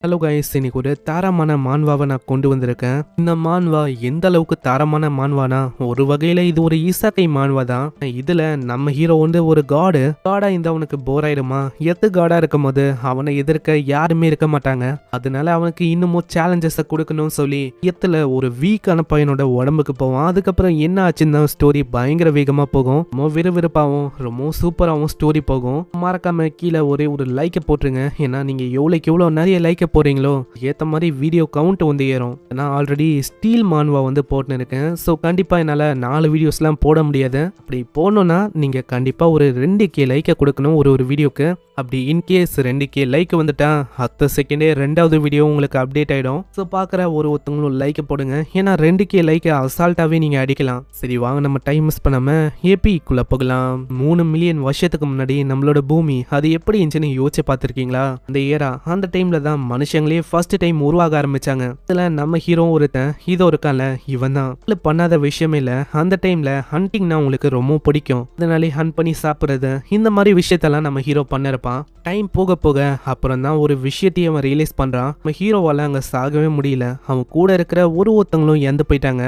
Hello guys, இன்னைக்கு ஒரு தரமான மான்வாவை நான் கொண்டு வந்திருக்கேன். இந்த மான்வா எந்த அளவுக்கு தரமான மான்வானா, ஒரு வகையில இது ஒரு இசக்கை மான்வா தான். இதுல நம்ம ஹீரோ வந்து ஒரு காடா இந்த அவனுக்கு போர் ஆயிடுமா, காடா இருக்கும் போது அவனை எதிர்க்க யாருமே இருக்க மாட்டாங்க. அதனால அவனுக்கு இன்னமும் சேலஞ்சஸை கொடுக்கணும்னு சொல்லி எத்துல ஒரு வீக்கான பையனோட உடம்புக்கு போவான். அதுக்கப்புறம் என்ன ஆச்சுன்னா ஸ்டோரி பயங்கர வேகமா போகும், ரொம்ப விறுவிறுப்பாகவும் ரொம்ப சூப்பராகவும் ஸ்டோரி போகும். மறக்காம கீழே ஒரே ஒரு லைக்கை போட்டுருங்க. ஏன்னா நீங்க எவ்வளோ நிறைய லைக்கை போறீங்களோ ஏத்த மாதிரி வீடியோ கவுண்ட் வந்து ஏறும். நான் ஆல்ரெடி ஸ்டீல் மான்வா வந்து போட்டுன்னு இருக்கேன். ஸோ கண்டிப்பா என்னால 4 வீடியோஸ்லாம் போட முடியாது. அப்படி போடணும்னா நீங்க கண்டிப்பா ஒரு 2K லைக்கை கொடுக்கணும் ஒரு வீடியோக்கு. அப்படி இன்கேஸ் 2K லைக் வந்துட்டா 10 செகண்டே 2வது வீடியோ உங்களுக்கு அப்டேட் ஆயிடும். ஸோ பார்க்குற ஒருத்தவங்களும் லைக்கை போடுங்க. ஏன்னா 2K லைக்கை அசால்ட்டாவே நீங்க அடிக்கலாம். சரி வாங்க, நம்ம டைம் மிஸ் பண்ணாம ஏபிக்குள்ள போகலாம். 3 மில்லியன் வருஷத்துக்கு முன்னாடி நம்மளோட பூமி அது எப்படி இருந்துச்சுன்னு யோசிச்சு பார்த்துருக்கீங்களா? அந்த ஏரா அந்த டைம்ல தான் மனுஷங்களே ஃபர்ஸ்ட் டைம் உருவாக ஆரம்பிச்சாங்க. இதுல நம்ம ஹீரோ ஒருத்தன் இதோ இருக்கான்ல, இவன் தான் பண்ணாத விஷயமே இல்ல. அந்த டைம்ல ஹண்டிங்னா உங்களுக்கு ரொம்ப பிடிக்கும். அதனாலே ஹண்ட் பண்ணி சாப்பிடுறது இந்த மாதிரி விஷயத்தெல்லாம் நம்ம ஹீரோ பண்ணிருப்பான். டைம் போக போக அப்புறம் தான் ஒரு விஷயத்தையும் அவன் ரியலைஸ் பண்றான். நம்ம ஹீரோவால அங்க சாகவே முடியல. அவன் கூட இருக்கிற ஒருத்தங்களும் இறந்து போயிட்டாங்க.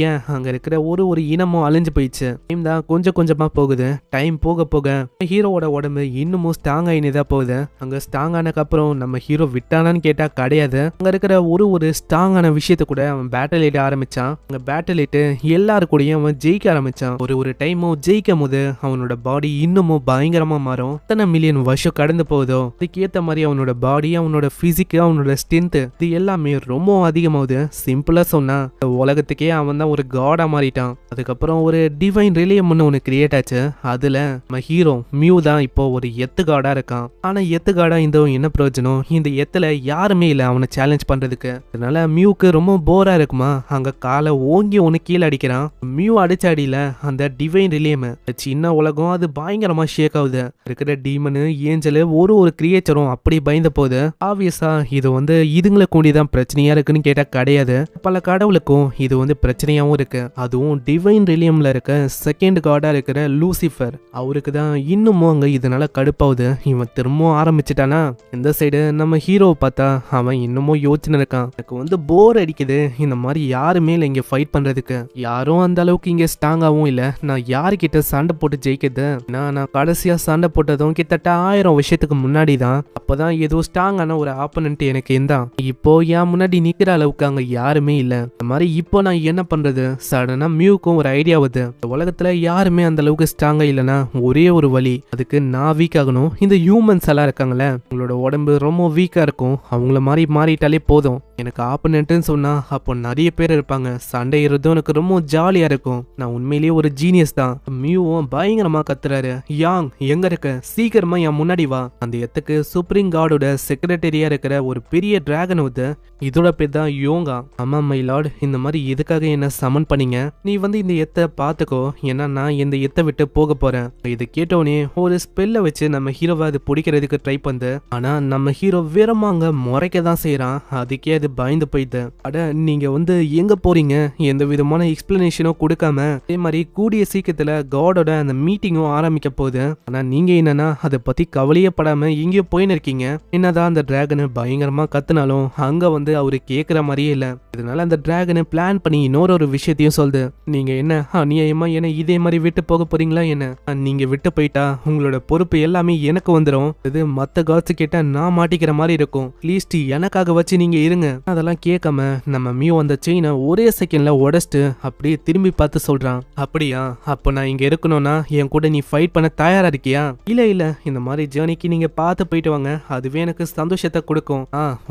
ஏன் அங்க இருக்கிற ஒரு இனமும் அழிஞ்சு போயிடுச்சு. டைம் தான் கொஞ்சமா போகுது. டைம் போக போக ஹீரோவோட உடம்பு இன்னமும் ஸ்ட்ராங் ஆயினதா போகுது. அங்க ஸ்ட்ராங் ஆனதுக்கு அப்புறம் நம்ம ஹீரோ விட்டானான்னு கேட்டா கிடையாது. அங்க இருக்கிற ஒரு ஸ்ட்ராங்கான விஷயத்த கூட அவன் பேட்டில் இட ஆரம்பிச்சான். அங்க பேட்டில் இட்டு எல்லாரு கூடயும் அவன் ஜெயிக்க ஆரம்பிச்சான். ஒரு டைமும் ஜெயிக்கும் போது அவனோட பாடி இன்னமும் பயங்கரமா மாறும். எத்தனை மில்லியன் வருஷம் கடந்து போகுதோ அதுக்கேற்ற மாதிரி அவனோட பாடி, அவனோட பிசிக், அவனோட ஸ்ட்ரென்த் இது எல்லாமே ரொம்ப அதிகமாகுது. சிம்பிளா சொன்னா உலகத்துக்கே அவன் தான் ஒரு காடா மாறிட்டான். அதுக்கப்புறம் ஒரு டிவைன் ரிலேயம்னு ஒன்று கிரியேட் ஆச்சு. அதுல நம்ம ஹீரோ மியூ தான் இப்போ ஒரு காடா இருக்கான். ஆனா காடா இந்த என்ன பிரயோஜனம்? இந்த எத்துல யாருமே இல்லை அவனை சேலஞ்ச் பண்றதுக்கு. அதனால மியூக்கு ரொம்ப போரா இருக்குமா, அங்க காலை ஓங்கி ஒன்று கீழே அடிக்கிறான். மியூ அடிச்ச அடியில அந்த டிவைன் ரிலேயம் சின்ன உலகம் அது பயங்கரமா ஷேக் ஆகுது. இருக்கிற டீமனு ஏஞ்சலு ஒரு கிரியேச்சரும் அப்படி பயந்த போது ஆப்வியஸா இது வந்து இதுங்களை கூடிதான் பிரச்சனையா இருக்குன்னு கேட்டா கிடையாது. பல கடவுளுக்கும் இது வந்து பிரச்சனையாவும் இருக்கு. அதுவும் டிவைன் ரிலியம்ல இருக்க செகண்ட் காடா இருக்கிற லூசிஃபர், அவருக்கு தான் இன்னமும் அங்க இதனால கடுப்பாவுது. இவன் திரும்பவும் ஆரம்பிச்சுட்டானா? இந்த சைடு நம்ம ஹீரோவை பார்த்தா அவன் இன்னமும் யோசனை இருக்கான். எனக்கு வந்து போர் அடிக்குது, இந்த மாதிரி யாருமே இல்லை இங்க ஃபைட் பண்றதுக்கு. யாரும் அந்த அளவுக்கு இங்க ஸ்ட்ராங்காவும் இல்ல. நான் யாருக்கிட்ட சண்டை போட்டு ஜெயிக்கிறது? நான் கடைசியா சண்டை போட்டதும் கிட்டத்தட்ட 1000 வருஷத்துக்கு முன்னாடி தான். அப்பதான் ஏதோ ஸ்ட்ராங்கான ஒரு ஆப்பனன்ட் எனக்கு இருந்தான். இப்போ என் முன்னாடி நிக்கிற அளவுக்கு அங்க யாருமே இல்ல. இந்த மாதிரி இப்போ நான் என்ன பண்றது? சடனா மியூக்கும் ஒரு ஐடியா வருது. இந்த உலகத்துல யாருமே அந்த அளவுக்கு ஸ்ட்ராங்கா இல்லைன்னா ஒரே ஒரு வழி, அதுக்கு நான் வீக் ஆகணும். இந்த ஹியூமன்ஸ் எல்லாம் இருக்காங்களே, உங்களோட உடம்பு ரொம்ப வீக்கா இருக்கும், அவங்கள மாதிரி மாறிட்டாலே போதும். எனக்கு ஆப்பனன்ட்னு சொன்னா அப்போ நிறைய பேர் இருப்பாங்க. சண்டை ஏறதும் எனக்கு ரொம்ப ஜாலியா இருக்கும். நான் உண்மையிலேயே ஒரு ஜீனியஸ் தான். மியூவும் பயங்கரமா கத்துறாரு. யாங் எங்க இருக்க? சீக்கிரமா என் முன்னாடி வா. அந்த எத்துக்கு சுப்ரீம் காடோட செக்ரட்டரியா இருக்கிற ஒரு பெரிய டிராகன் வந்து, இதோட பேர் தான் யோங்கா. ஆமா மை லார்ட், இந்த மாதிரி எதுக்காக என்ன சமன் பண்ணீங்க? நீ வந்து இந்த எத்தை பாத்துக்கோ, ஏன்னா நான் இந்த எத்தை விட்டு போக போறேன். இதை கேட்டோடனே ஒரு ஸ்பெல்ல வச்சு நம்ம ஹீரோவை அது பிடிக்கிறதுக்கு ட்ரை பண்ணு. ஆனா நம்ம ஹீரோ வெறுமாங்க முறைக்க தான் செய்யறான். அதுக்கே அது பயந்து போயிட்டு, அட நீங்க வந்து எங்க போறீங்க? எந்த விதமான எக்ஸ்பிளனேஷனும் கொடுக்காம அதே மாதிரி கூடிய சீக்கிரத்துல காடோட அந்த மீட்டிங்கும் ஆரம்பிக்க போகுது. ஆனா நீங்க என்னன்னா அதை பத்தி கவலையே படாம எங்கேயோ போயின்னு இருக்கீங்க. என்னதான் அந்த டிராகனை பயங்கரமா கத்துனாலும் அங்க வந்து அவரு கேட்கிற மாதிரியே இல்ல. இதனால அந்த டிராகனை பிளான் பண்ணி இன்னொரு விஷயத்தையும் சொல்லுது. நீங்க என்ன அநியாயமா என்ன இதே மாதிரி விட்டு போக போறீங்களா? என்ன நீங்க விட்டு போயிட்டா உங்களோட பொறுப்பு எல்லாமே எனக்கு வந்துடும். இது மத்த காட்ஸ் கேட்டா நான் மாட்டிக்கிற மாதிரி இருக்கும். அட்லீஸ்ட் எனக்காக வச்சு நீங்க இருங்க. அதெல்லாம் கேட்காம நம்ம மியூ அந்த செயினை ஒரே செகண்ட்ல உடைச்சிட்டு அப்படியே திரும்பி பார்த்து சொல்றான். அப்படியா? அப்ப நான் இங்க இருக்கணும்னா என் கூட நீ ஃபைட் பண்ண தயாரா இருக்கியா? இல்ல இந்த மாதிரி ஜேர்னிக்கு நீங்க பார்த்து போயிட்டு வாங்க, அதுவே எனக்கு சந்தோஷத்தை கொடுக்கும்.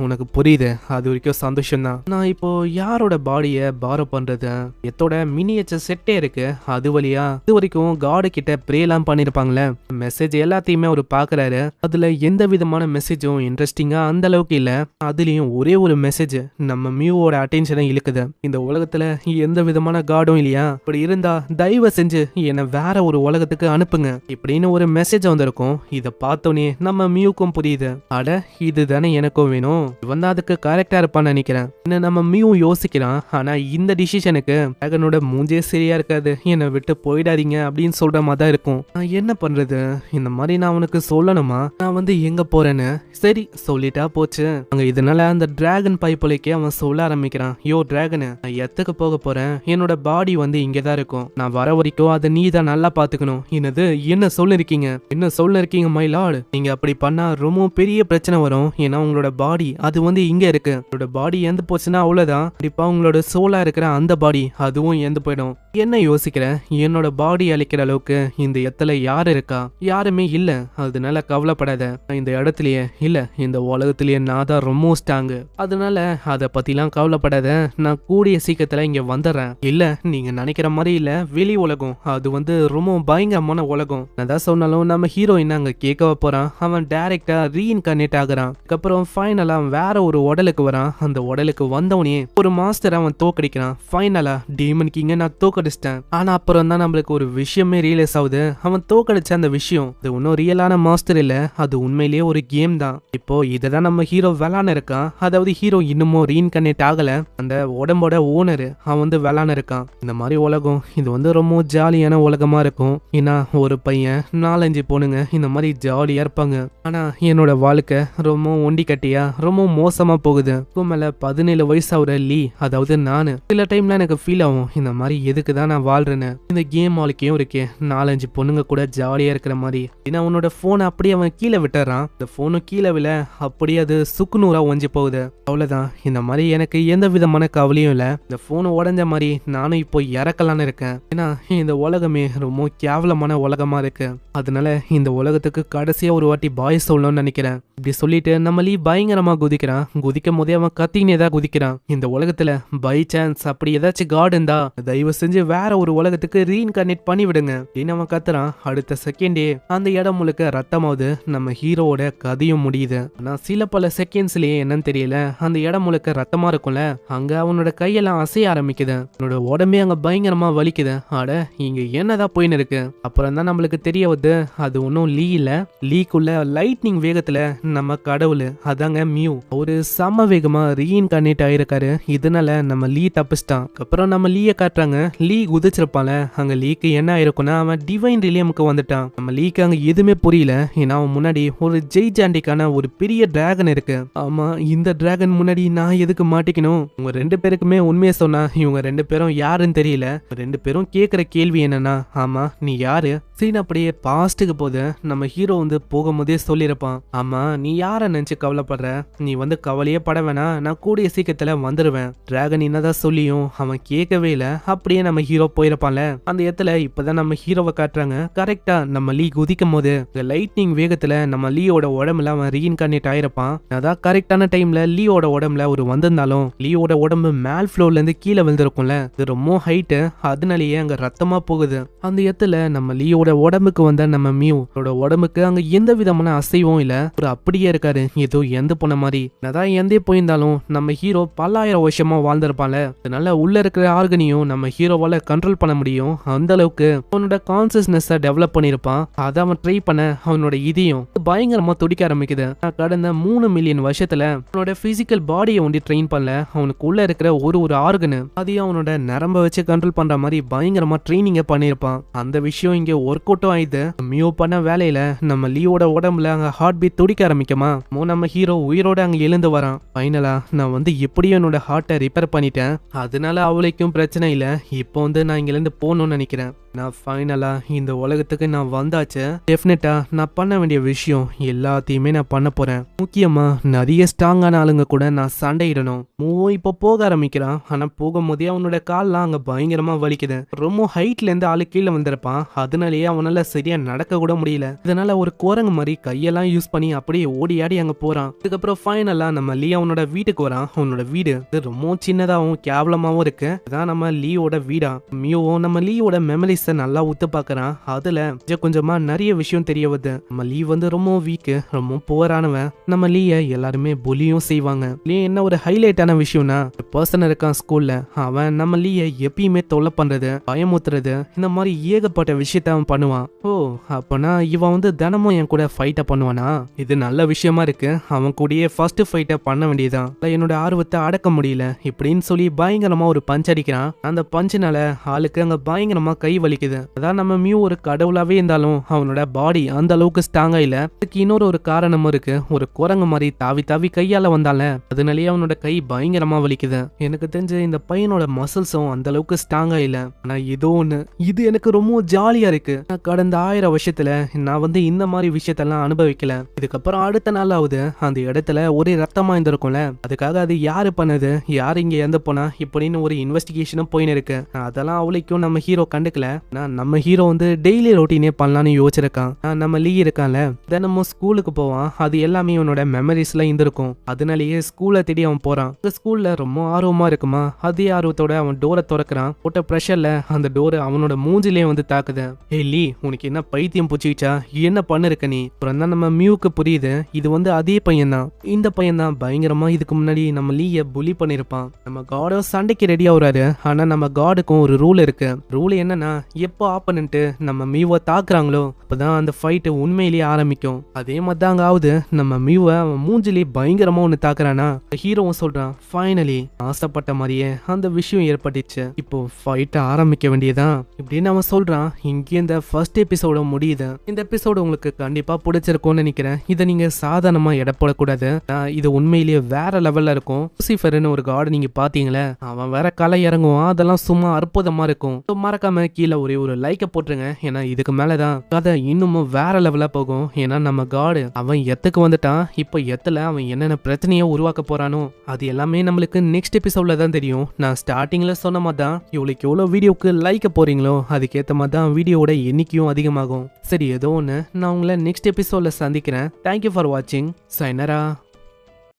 உனக்கு புரியுது, அது வரைக்கும் சந்தோஷம் தான். நான் இப்போ யாரோட பாடிய பாரோ பண்றது? எத்தோட மினியேச்சர் செட்டே இருக்கு, அது வழியா இது வரைக்கும் காடு கிட்ட ப்ரேலாம் பண்ணிருப்பாங்களே, மெசேஜ் எல்லாத்தையுமே அவர் பாக்குறாரு. அதுல எந்த விதமான மெசேஜும் இன்ட்ரெஸ்டிங்கா அந்த அளவுக்கு இல்ல. அதுலயும் ஒரே ஒரு மெசேஜ் நம்ம மியூவோட அட்டென்ஷனை இழுக்குது. இந்த உலகத்துல எந்த விதமான காடும் இல்லையா? இப்படி இருந்தா தயவு செஞ்சு என்ன வேற ஒரு உலகத்துக்கு அனுப்புங்க இப்படின்னு ஒரு மெசேஜ் வந்திருக்கும். இத பார்த்தோன்னே நம்ம மியூக்கும் புரியுது, அட இதுதானே எனக்கும் வேணும். இவன் தான் அதுக்கு கரெக்டான கரெக்டா இருப்பான்னு நினைக்கிறேன். என்ன நம்ம மியூ யோசிக்கிறான். ஆனா இந்த டிசிஷனுக்கு டிராகனோட மூஞ்சே சரியா இருக்காது. என்னை விட்டு போயிடாதீங்க அப்படின்னு சொல்ற மாதிரி தான் இருக்கும். நான் என்ன பண்றது, இந்த மாதிரி நான் அவனுக்கு சொல்லணுமா, நான் வந்து எங்க போறேன்னு. சரி சொல்லிட்டா போச்சு. அங்க இதனால அந்த டிராகன் பைப்புலைக்கே அவன் சொல்ல ஆரம்பிக்கிறான். யோ டிராகனு, நான் எத்துக்கு போக போறேன், என்னோட பாடி வந்து இங்கதான் இருக்கும், நான் வர வரைக்கும் அதை நீ தான் நல்லா பாத்துக்கணும். என்னது, என்ன சொல்லிருக்கீங்க, என்ன சொல்லிருக்கீங்க மை லார்ட், நீங்க அப்படி பண்ணா ரொம்ப பெரிய பிரச்சனை வரும். ஏன்னா உங்களோட பாடி அது வந்து இங்க இருக்கு, உங்களோட பாடி எந்த போச்சுன்னா அவ்வளவுதான், கண்டிப்பா உங்களோட சோலா இருக்கிற அந்த பாடி அதுவும் எந்த போயிடும். என்ன யோசிக்கிற, என்னோட பாடி அழிக்கிற அளவுக்கு இந்த இடத்துல யாரு இருக்கா, யாருமே இல்ல, அதனால கவலைப்படாத. இந்த இடத்துலயே இல்ல, இந்த உலகத்திலேயே நான் தான் ரொம்ப ஸ்ட்ராங்கு, அதனால அதை பத்திலாம் கவலைப்படாத, நான் கூடிய சீக்கிரத்துல இங்க வந்துடுறேன். இல்ல நீங்க நினைக்கிற மாதிரி இல்ல, வெளி உலகம் அது வந்து ரொம்ப பயங்கரமான உலகம். நான் தான் சொன்னாலும் நம்ம ஹீரோயின் அங்க கேட்கவ போறான். அவன் டைரக்டா ரீஇன்கார்னேட் ஆகுறான். அதுக்கப்புறம் ஃபைனலா வேற ஒரு உடலுக்கு வரான். அந்த உடலுக்கு வந்தவனே ஒரு மாஸ்டர் அவன் தோக்கடிக்கிறான். ஃபைனலா டீமன் கிங்க நான் தோக்கடிச்சிட்டேன். ஆனா அப்புறம் தான் நம்மளுக்கு ஒரு விஷயமே ரியலைஸ் ஆகுது. அவன் தோக்கடிச்ச அந்த விஷயம் அது ஒன்னும் ரியலான மாஸ்டர் இல்ல, அது உண்மையிலேயே ஒரு கேம் தான். இப்போ இததான் நம்ம ஹீரோ விளான்னு இருக்கான். அதாவது ஹீரோ இன்னமும் ரீஇன்கார்னேட் ஆகல, அந்த உடம்போட ஓனர் அவன் வந்து விளான்னு இருக்கான். இந்த மாதிரி உலகம் இது வந்து ரொம்ப ஜாலியான உலகமா இருக்கும். ஏன்னா ஒரு பையன் 4-5 பொண்ணுங்க இந்த மாதிரி ஜாலியா இருப்பாங்க. ஆனா என்னோட வாழ்க்கை ரொம்ப ஒண்டி கட்டியா ரொம்ப மோசமா போகுது. மேல 17 வயசு ஆகுற லீ, அதாவது நானு சில டைம்ல எனக்கு ஃபீல் ஆகும், இந்த மாதிரி எதுக்குதான் நான் வாழ்றேன்னு. இந்த கேம் வாழ்க்கையும் இருக்கே, 4-5 பொண்ணுங்க கூட ஜாலியா இருக்கிற மாதிரி. ஏன்னா அவனோட போனை அப்படியே அவன் கீழே விட்டுறான். இந்த போனும் கீழே விழ அப்படியே அது சுக்குநூறா ஒஞ்சி போகுது. அவ்வளவுதான், இந்த மாதிரி எனக்கு எந்த விதமான கவலையும் இல்ல. இந்த போன் உடஞ்ச மாதிரி நானும் இப்போ இறக்கலான்னு இருக்கேன். ஏன்னா இந்த உலகமே ரொம்ப கேவலமான உலகமா இருக்கு. அதனால இந்த உலகத்துக்கு கடைசியா ஒரு வாட்டி பாய் சொல்லணும்னு நினைக்கிறேன். இப்படி சொல்லிட்டு நம்ம லீ பயங்கரமா குதிக்கிறான். குதிக்கும் போதே அவன் கத்தினே தான் குதிக்கிறான். இந்த உலகத்துல பை சான்ஸ் அப்படி ஏதாச்சும் காட் இருந்தா தயவு செஞ்சு வேற ஒரு உலகத்துக்கு ரீஇன்கார்னேட் பண்ணி விடுங்க அப்படின்னு அவன் கத்துறான். அடுத்த செகண்டே அந்த இடம் முழுக்க ரத்தமாவது. நம்ம ஹீரோவோட கதையும் முடியுது. ஆனா சில பல செகண்ட்ஸ்லயே என்னன்னு தெரியல, அந்த இடம் முழுக்க ரத்தமா இருக்கும்ல, அங்க அவனோட கையெல்லாம் அசைய ஆரம்பிக்குது. அவனோட உடம்பே அங்க பயங்கரமா வலிக்குது. அட இங்க என்னதான் போயின்னு இருக்கு. அப்புறம் தான் நம்மளுக்கு தெரிய வருது, அது ஒன்னும் லீ இல்ல, லீக்குள்ள லைட்னிங் வேகத்துல நம்ம கடவுள் அதாங்க மியூ ஒரு சம வேகமா ரீஇன்கார்னேட் ஆயிருக்காரு. இதனால நம்ம லீ தப்பிச்சிட்டான். அப்புறம் நம்ம லீய காட்டுறாங்க. லீ குதிச்சிருப்பால, அங்க லீக்கு என்ன ஆயிருக்கும்னா அவன் டிவைன் ரிலியமுக்கு வந்துட்டான். நம்ம லீக்கு அங்க எதுவுமே புரியல. ஏன்னா அவன் முன்னாடி ஒரு ஜெய்ஜாண்டிக்கான ஒரு பெரிய டிராகன் இருக்கு. ஆமா, இந்த டிராகன் முன்னாடி நான் எதுக்கு மாட்டிக்கணும்? உங்க 2 பேருக்குமே உண்மையை சொன்னா இவங்க 2 பேரும் யாருன்னு தெரியல. 2 பேரும் கேக்குற கேள்வி என்னன்னா, ஆமா நீ யாரு? சீன் அப்படியே பாஸ்டுக்கு போது நம்ம ஹீரோ வந்து போகும்போதே சொல்லிருப்பான், ஆமா நீ யார நினைச்சு கவலைப்படுற, நீ வந்து கவலையே பட வேணாம், நான் கூடிய சீக்கிரத்துல வந்துருவேன். டிராகன் என்னதான் சொல்லியும் அவன் கேட்கவே இல்ல. அப்படியே நம்ம ஹீரோ போயிருப்பான்ல, அந்த இடத்துல இப்பதான் நம்ம ஹீரோவை காட்டுறாங்க. கரெக்டா நம்ம லீ குதிக்கும் போது லைட்னிங் வேகத்துல நம்ம லீயோட உடம்புல அவன் ரீஇன்கார்னேட் ஆயிருப்பான். அதான் கரெக்டான டைம்ல லீயோட உடம்புல ஒரு வந்திருந்தாலும் லீயோட உடம்பு மேல் ஃப்ளோர்ல இருந்து கீழே விழுந்திருக்கும்ல, இது ரொம்ப ஹைட்டு, அதனாலேயே அங்க ரத்தமா போகுது. அந்த இடத்துல நம்ம லீயோட உடம்புக்கு வந்த நம்ம மியூவோட உடம்புக்கு அங்க எந்த விதமான அசைவும் இல்ல, ஒரு அப்படியே இருக்காரு, ஏதோ எந்த போன மாதிரி. அதான் எந்தே போயிருந்தாலும் நம்ம ஹீரோ பல்லாயிரம் வருஷமா வாழ்ந்திருப்பான்ல, அதனால உள்ள இருக்கிற ஆர்கனையும் நம்ம ஹீரோவால கண்ட்ரோல் பண்ண முடியும். அந்த அளவுக்கு அவனோட கான்சியஸ்னஸ் டெவலப் பண்ணிருப்பான். அதை அவன் ட்ரை பண்ண அவனோட இதயம் பயங்கரமா துடிக்க ஆரம்பிக்குது. கடந்த 3 மில்லியன் வருஷத்துல அவனோட பிசிக்கல் பாடியை ஒண்டி ட்ரெயின் பண்ணல, அவனுக்கு உள்ள இருக்கிற ஒரு ஆர்கனு அதையும் அவனோட நரம்ப வச்சு கண்ட்ரோல் பண்ற மாதிரி பயங்கரமா ட்ரைனிங்க பண்ணிருப்பான். அந்த விஷயம் இங்க ஒர்க் அவுட்டும் ஆயிடுது. மியூ பண்ண வேலையில நம்ம லீயோட உடம்புல அங்க ஹார்ட் பீட் துடிக்க ஆரம்பிக்குமா. நம்ம ஹீரோ உயிரோட அங்க எழுந்து வரான். ஃபைனலா நான் வந்து எப்படியும் என்னோட ஹார்ட்டை ரிப்பேர் பண்ணிட்டேன், அதனால அவளுக்கும் பிரச்சனை இல்ல, இப்போ வந்து நான் இங்க இருந்து போகணும்னு நினைக்கிறேன். நான் ஃபைனலா இந்த உலகத்துக்கு நான் வந்தாச்சு. டெஃபினட்டா நான் பண்ண வேண்டிய விஷயம் எல்லாத்தையுமே நான் பண்ண போறேன். முக்கியமா நிறைய ஸ்ட்ராங்கான ஆளுங்க கூட நான் சண்டையிடணும். மூவும் இப்போ போக ஆரம்பிக்கிறான். ஆனா போகும்போதே அவனோட கால்லாம் அங்க பயங்கரமா வலிக்குது. ரொம்ப ஹைட்ல இருந்து ஆளு கீழே வந்திருப்பான். அதனாலேயே அவனால சரியா நடக்க கூட முடியல. இதனால ஒரு குரங்கு மாதிரி கையெல்லாம் யூஸ் பண்ணி அப்படியே ஓடி ஆடி அங்க போறான். அதுக்கப்புறம் ஃபைனலா நம்ம லீ அவனோட வீட்டுக்கு வரான். அவனோட வீடு ரொம்ப சின்னதாகவும் கேவலமாவும் இருக்கு. அதான் நம்ம லீயோட வீடு புரியுதா. மியூவும் நம்ம லீயோட மெமரிஸை நல்லா உத்து பார்க்கறான். அதுல கொஞ்சமா நிறைய விஷயம் தெரிய வருது. நம்ம லீ வந்து ரொம்ப வீக்கு, ரொம்ப புவரானவன். நம்ம லீய எல்லாருமே புலியும் செய்வாங்க. லீ என்ன ஒரு ஹைலைட்டான விஷயம்னா, பர்சன் இருக்கான் ஸ்கூல்ல, அவன் நம்ம லீய எப்பயுமே தொல்லை பண்றது, பயமுத்துறது, இந்த மாதிரி ஏகப்பட்ட விஷயத்த அவன் பண்ணுவான். ஓ, அப்பனா இவன் வந்து தினமும் என் கூட ஃபைட்டை பண்ணுவானா? இது நல்ல விஷயமா இருக்கு. அவன் கூடயே ஃபர்ஸ்ட் ஃபைட்டை பண்ண வேண்டியதான். என்னோட ஆர்வத்தை அடக்க முடியல இப்படின்னு சொல்லி பயங்கரமா ஒரு பஞ்ச் அடிக்கிறான். அந்த பஞ்சினால ஆளுக்கு அங்க பயங்கரமா கை வலிக்குது. அதான் நம்ம மியூ ஒரு கடவுளாவே இருந்தாலும் அவனோட பாடி அந்த அளவுக்கு ஸ்ட்ராங்கா இல்ல. அதுக்கு இன்னொரு ஒரு காரணமும் இருக்கு. ஒரு குரங்கு மாதிரி தாவி தாவி கையால வந்தால அதனாலேயே அவனோட கை பயங்கரமா வலிக்குது. எனக்கு தெரிஞ்ச இந்த பையனோட மசில்ஸும் அந்த அளவுக்கு ஸ்ட்ராங்கா இல்ல. ஆனா ஏதோ ஒண்ணு, இது எனக்கு ரொம்ப ஜாலியா இருக்கு. கடந்த 1000 வருஷத்துல நான் வந்து இந்த மாதிரி விஷயத்தெல்லாம் அனுபவிக்கல. இதுக்கப்புறம் அடுத்த நாள் ஆகுது, அந்த இடத்துல ஒரே ரத்தமா இருந்திருக்கும்ல, அதுக்காக அது யாரு பண்ணது, யாரு இங்க இறந்து போனா இப்படின்னு ஒரு இன்வெஸ்டிகேஷனும் போயின்னு இருக்கு. அதெல்லாம் அவளைக்கும் நம்ம ஹீரோ கண்டுக்கல. நம்ம ஹீரோ வந்து டெய்லி ரொட்டீனே பண்ணலான்னு யோசிச்சிருக்கான். நம்ம லீ இருக்கான்ல, தினமும் ஸ்கூலுக்கு போவான். அது எல்லாமே அவனோட மெமரிஸ்ல இருந்திருக்கும். அதனாலேயே ஸ்கூலை தேடி அவன் போறான். ஸ்கூல்ல ரொம்ப ஆர்வமா இருக்குமா, அதே ஆர்வத்தோட அவன் டோரை திறக்கிறான். போட்ட ப்ரெஷர்ல அந்த டோரை அவனோட மூஞ்சிலே வந்து தாக்குது. ஏ லீ, உனக்கு என்ன பைத்தியம் புச்சிச்சா, என்ன பண்ணிருக்க நீ? அப்புறம் தான் நம்ம மியூக்கு புரியுது, இது வந்து அதே பையன் தான். இந்த பையன் தான் பயங்கரமா இதுக்கு முன்னாடி நம்ம லீய புலி பண்ணிருப்பான். நம்ம காடோ சண்டைக்கு ரெடி ஆகுறாரு. ஆனா நம்ம காடுக்கும் ஒரு ரூல் இருக்கு. ரூல் என்னன்னா, எப்போ ஆப்பனன்ட் நம்ம மியூவை தாக்குறாங்களோ அப்பதான் அந்த ஃபைட் உண்மையிலேயே ஆரம்பிக்கும். அதே மாதிரி தான் அங்க ஆகுது. நம்ம மியூவை மூஞ்சிலே பயங்கரமா ஒண்ணு தாக்குறானா, ஹீரோவும் சொல்றான், ஃபைனலி ஆசைப்பட்ட மாதிரியே அந்த விஷயம் ஏற்பட்டுச்சு, இப்போ ஃபைட் ஆரம்பிக்க வேண்டியதான் இப்படின்னு அவன் சொல்றான். இங்கே இந்த ஃபர்ஸ்ட் எபிசோட முடியுது. இந்த எபிசோடு உங்களுக்கு கண்டிப்பா பிடிச்சிருக்கும்னு நினைக்கிறேன். இதை நீங்க சாதாரணமா எடை போடக்கூடாது. இது உண்மையிலேயே வேற லெவல்ல இருக்கும். லூசிஃபர்னு ஒரு காட் நீங்க பாத்தீங்களே, அவன் வேற கலை இறங்குவான். அதெல்லாம் சும்மா அற்புதமா இருக்கும். மறக்காம கீழே ஒரே ஒரு லைக்கை போட்டுருங்க. ஏன்னா இதுக்கு மேலதான் கதை இன்னமும் வேற லெவலா போகும். ஏன்னா நம்ம காடு அவன் எத்துக்கு வந்துட்டான். இப்போ எத்துல அவன் என்னென்ன பிரச்சனையை உருவாக்க போறானோ அது எல்லாமே நம்மளுக்கு நெக்ஸ்ட் எபிசோட்ல தான் தெரியும். நான் ஸ்டார்டிங்ல சொன்ன மாதிரி தான், இவளுக்கு எவ்வளவு வீடியோக்கு லைக்க போறீங்களோ அதுக்கேற்ற மாதிரி தான் வீடியோட எண்ணிக்கையும் அதிகமாகும். சரி, ஏதோ ஒன்று, நான் உங்களை நெக்ஸ்ட் எபிசோட்ல சந்திக்கிறேன். தேங்க்யூ ஃபார் வாட்சிங். சைனரா.